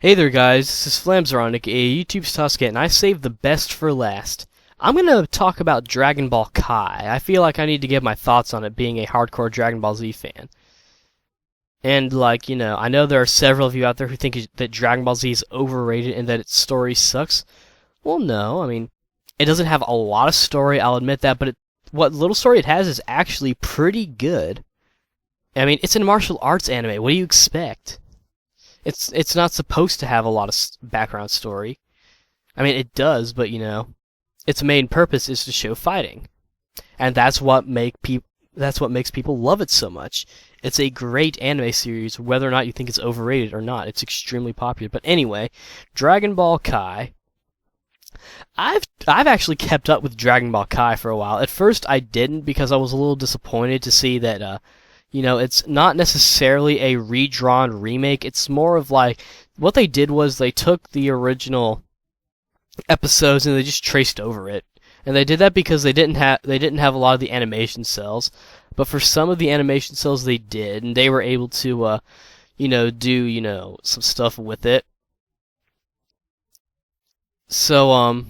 Hey there guys, this is Flamzeronic, a YouTube's Tuscan, and I saved the best for last. I'm gonna talk about Dragon Ball Kai. I feel like I need to give my thoughts on it being a hardcore Dragon Ball Z fan. And I know there are several of you out there who think that Dragon Ball Z is overrated and that its story sucks. Well, no, it doesn't have a lot of story, I'll admit that, but what little story it has is actually pretty good. It's a martial arts anime, what do you expect? It's not supposed to have a lot of background story. It does, but its main purpose is to show fighting, and that's what makes people love it so much. It's a great anime series, whether or not you think it's overrated or not. It's extremely popular. But anyway, Dragon Ball Kai. I've actually kept up with Dragon Ball Kai for a while. At first, I didn't because I was a little disappointed to see that it's not necessarily a redrawn remake. It's more of like, what they did was they took the original episodes and they just traced over it. And they did that because they didn't have a lot of the animation cells, but for some of the animation cells they did, and they were able to do some stuff with it. So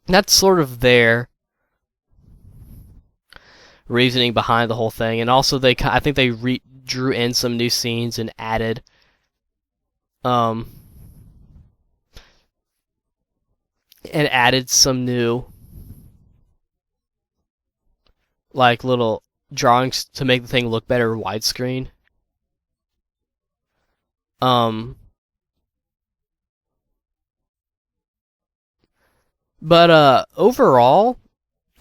that's sort of their reasoning behind the whole thing, and also I think they drew in some new scenes and added some new little drawings to make the thing look better widescreen. But overall,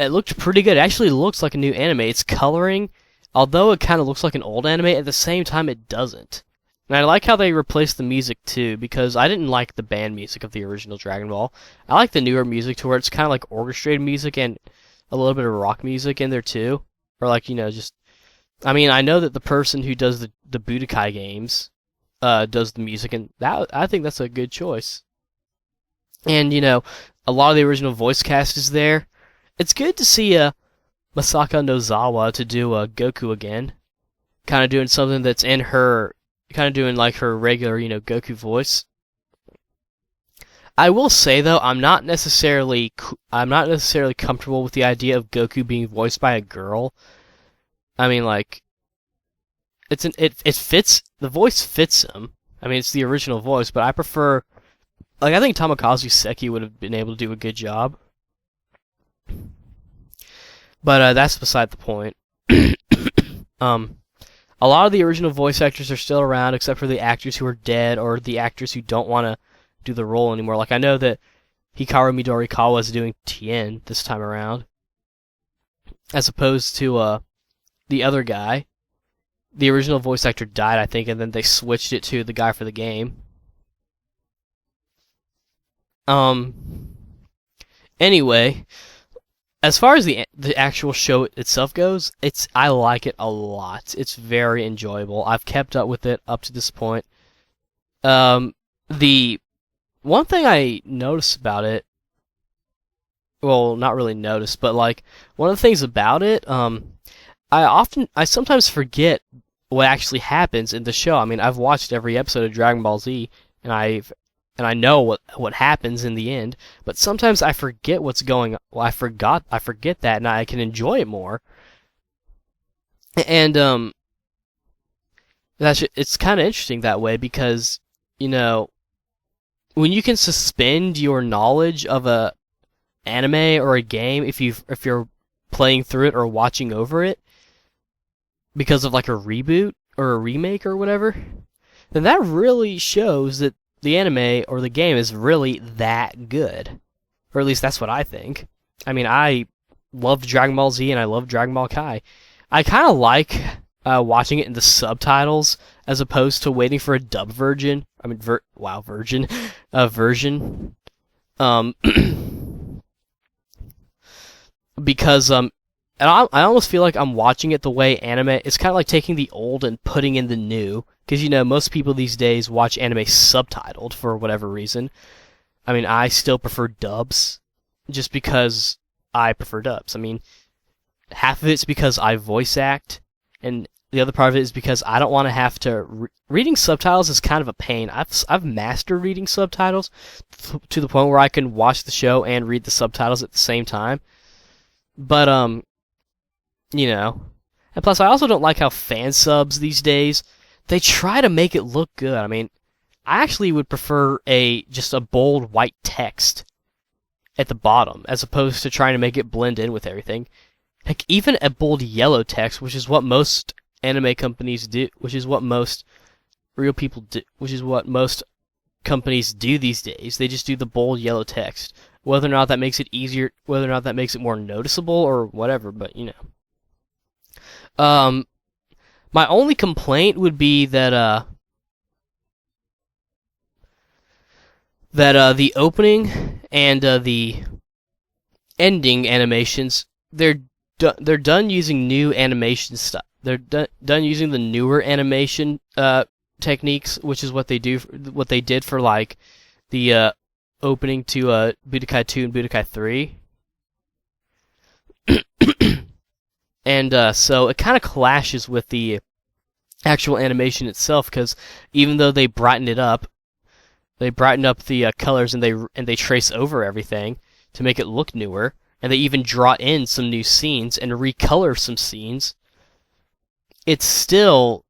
it looked pretty good. It actually looks like a new anime. It's coloring, although it kind of looks like an old anime, at the same time it doesn't. And I like how they replaced the music too, because I didn't like the band music of the original Dragon Ball. I like the newer music to where it's kind of like orchestrated music and a little bit of rock music in there too. Or I know that the person who does the Budokai games does the music, and I think that's a good choice. And a lot of the original voice cast is there. It's good to see Masako Nozawa to do Goku again. Kind of doing something that's in her, kind of doing like her regular, Goku voice. I will say though, I'm not necessarily comfortable with the idea of Goku being voiced by a girl. It fits, the voice fits him. It's the original voice, but I prefer, I think Tomokazu Seki would have been able to do a good job. But that's beside the point. A lot of the original voice actors are still around, except for the actors who are dead or the actors who don't want to do the role anymore. Like, I know that Hikaru Midorikawa is doing Tien this time around, as opposed to the other guy. The original voice actor died, I think, and then they switched it to the guy for the game. Anyway, as far as the actual show itself goes, I like it a lot. It's very enjoyable. I've kept up with it up to this point. The one thing I noticed about it, well, not really noticed, but one of the things about it, I sometimes forget what actually happens in the show. I've watched every episode of Dragon Ball Z, and I know what happens in the end, but sometimes I forget what's going on. Well, I forget that, and I can enjoy it more. And it's kind of interesting that way because when you can suspend your knowledge of a anime or a game if you're playing through it or watching over it because of like a reboot or a remake or whatever, then that really shows that the anime or the game is really that good. Or at least that's what I think. I love Dragon Ball Z and I love Dragon Ball Kai. I kind of like watching it in the subtitles as opposed to waiting for a dub version. Version. Because and I almost feel like I'm watching it the way anime. It's kind of like taking the old and putting in the new. Because, most people these days watch anime subtitled for whatever reason. I still prefer dubs, just because I prefer dubs. Half of it's because I voice act, and the other part of it is because I don't want to have to reading subtitles is kind of a pain. I've mastered reading subtitles to the point where I can watch the show and read the subtitles at the same time. But you know, and plus I also don't like how fan subs these days, they try to make it look good. I mean, I actually would prefer just a bold white text at the bottom as opposed to trying to make it blend in with everything. Heck, even a bold yellow text, which is what most anime companies do, which is what most real people do, which is what most companies do these days. They just do the bold yellow text. Whether or not that makes it easier, whether or not that makes it more noticeable or whatever, but you know. My only complaint would be that the opening and the ending animations, they're done using new animation stuff. They're done using the newer animation techniques, which is what they did for like the opening to Budokai 2 and Budokai 3. And so it kind of clashes with the actual animation itself, because even though they brighten up the colors and they trace over everything to make it look newer, and they even draw in some new scenes and recolor some scenes, it still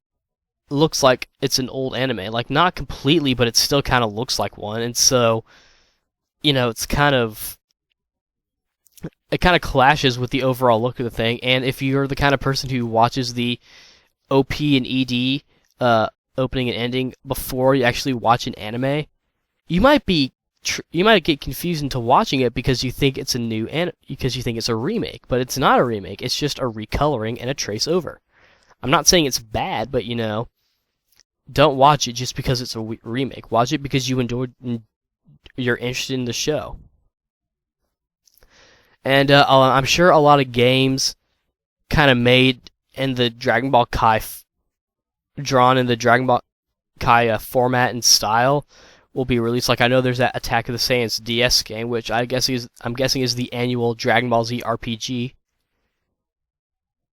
looks like it's an old anime. Like, not completely, but it still kind of looks like one. And so, you know, it kind of clashes with the overall look of the thing. And if you're the kind of person who watches the OP and ED opening and ending before you actually watch an anime, you might get confused into watching it because you think it's because you think it's a remake, but it's not a remake. It's just a recoloring and a trace over. I'm not saying it's bad, but you know, don't watch it just because it's a remake. Watch it because you're interested in the show. And I'm sure a lot of games kind of made in the Dragon Ball Kai drawn in the Dragon Ball Kai format and style will be released. Like, I know there's that Attack of the Saiyans DS game, which I'm guessing is the annual Dragon Ball Z RPG.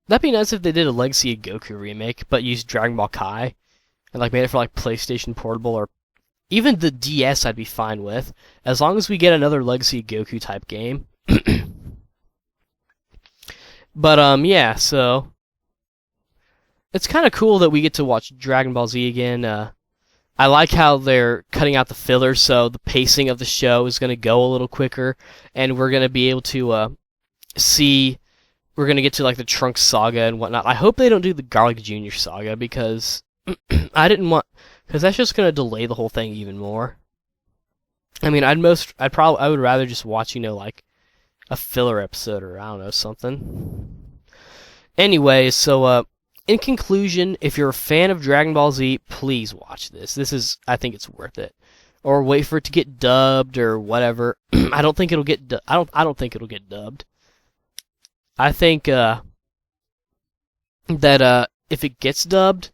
That'd be nice if they did a Legacy of Goku remake, but used Dragon Ball Kai and like made it for like PlayStation Portable or even the DS. I'd be fine with, as long as we get another Legacy of Goku type game. But yeah, so it's kind of cool that we get to watch Dragon Ball Z again. I like how they're cutting out the fillers, so the pacing of the show is going to go a little quicker, and we're going to be able to we're going to get to like the Trunks saga and whatnot. I hope they don't do the Garlic Jr. saga, because because that's just going to delay the whole thing even more. I mean, I would rather just watch, you know, like a filler episode or I don't know, something. Anyway, so in conclusion, if you're a fan of Dragon Ball Z, please watch this. I think it's worth it. Or wait for it to get dubbed or whatever. I don't think it'll get I don't think it'll get dubbed. I think that if it gets dubbed,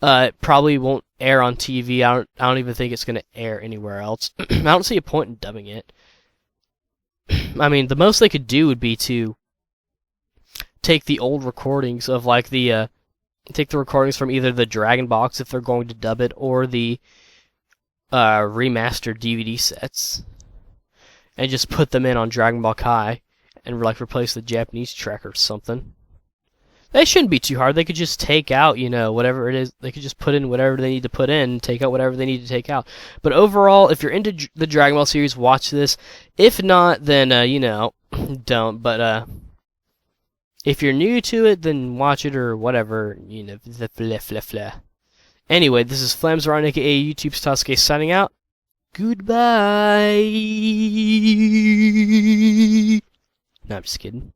it probably won't air on TV. I don't even think it's going to air anywhere else. I don't see a point in dubbing it. I mean, the most they could do would be to take the old recordings of like take the recordings from either the Dragon Box if they're going to dub it, or the remastered DVD sets, and just put them in on Dragon Ball Kai and like replace the Japanese track or something. They shouldn't be too hard. They could just take out, you know, whatever it is. They could just put in whatever they need to put in, and take out whatever they need to take out. But overall, if you're into the Dragon Ball series, watch this. If not, then you know, don't. But if you're new to it, then watch it or whatever. You know, Anyway, this is Flamesrun, aka YouTube's Tasuke, signing out. Goodbye. No, I'm just kidding.